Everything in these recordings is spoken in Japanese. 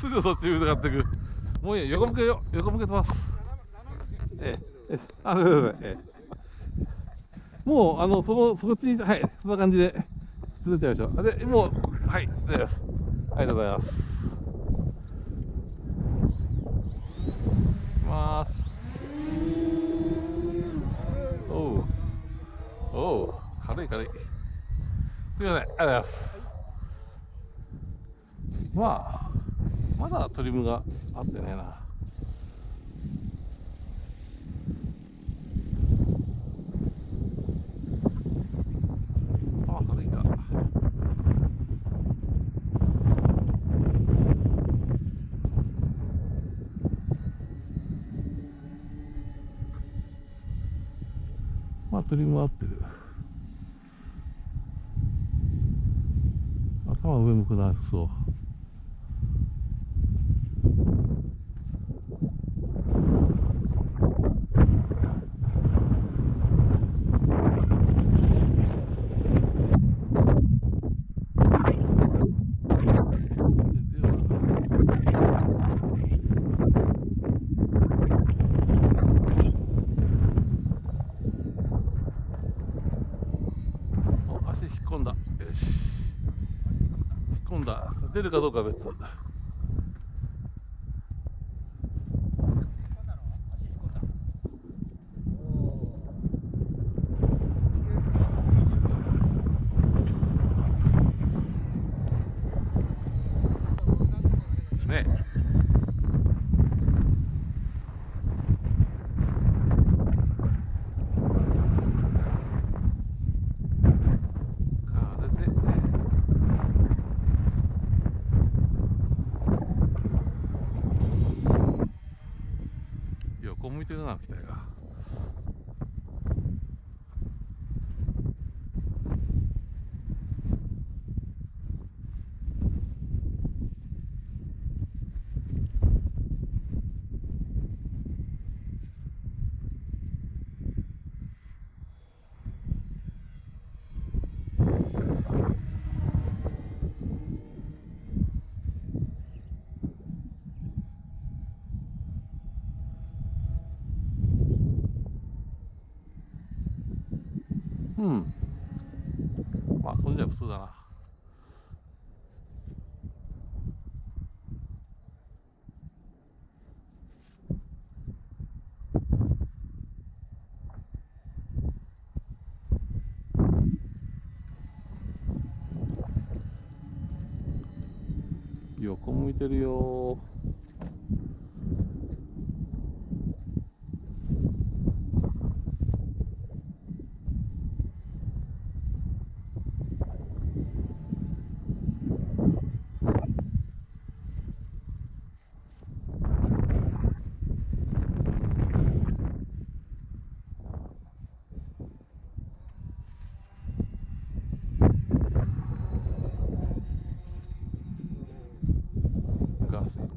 すぐそっち向かっていく。もういいよ、横向けよ、横向けてます。もうそっちに、はい、そんな感じで釣れちゃいましょう。で、もう、はい、です。ありがとうございます。ます。おう、おう、軽い軽い。すみません、ありがとうございます。まあ、まだトリムが合ってねえな。軽いか。まあ、トリムは合ってる。頭上向くな、そう。足引っ込んだ。よし。引っ込んだ。出るかどうかは別。ね。風で。横向いてるな、機体が。うん。まあ、それじゃ普通だな。横向いてるよ。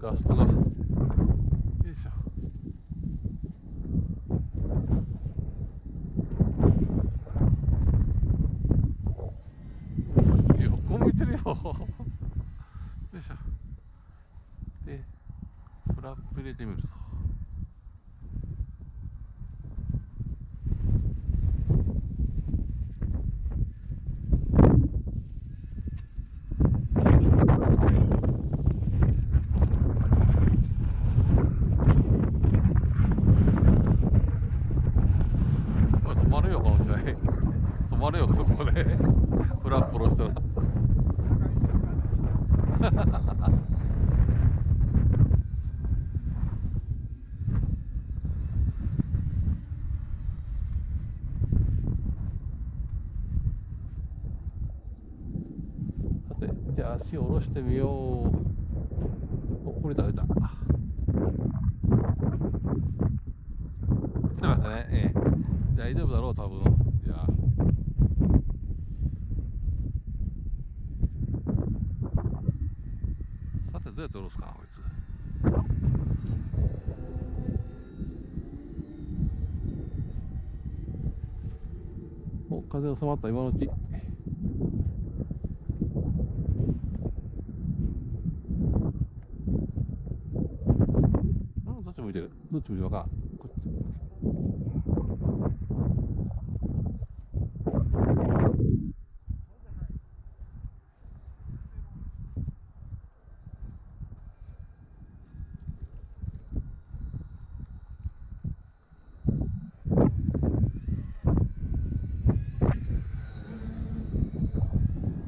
ガストが。よいしょ。横向いてるよ。よいしょ。で、フラップ入れてみると。止まるよ、この機体。止まるよ、そこで。フラップ下ろしたら。さて、じゃあ足を下ろしてみよう。お、降りた降りた。来てましたね。大丈夫だろう、多分。じゃあ。さて、どうやって下ろすかな、こいつ。お、風収まった、今のうち。か。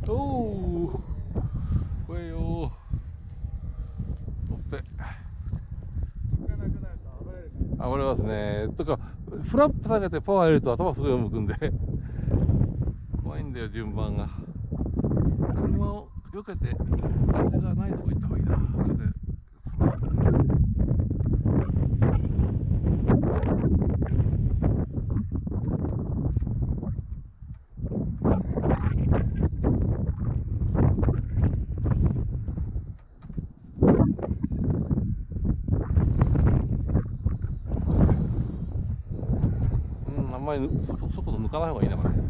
おお、これよ。ほっぺ。暴れますね。とか、フラップ下げてパワー入れると頭すごい向くんで。怖いんだよ、順番が。車を避けて、風がないとこ行った方がいいな。風。あんまり速度抜かない方がいいな、これ。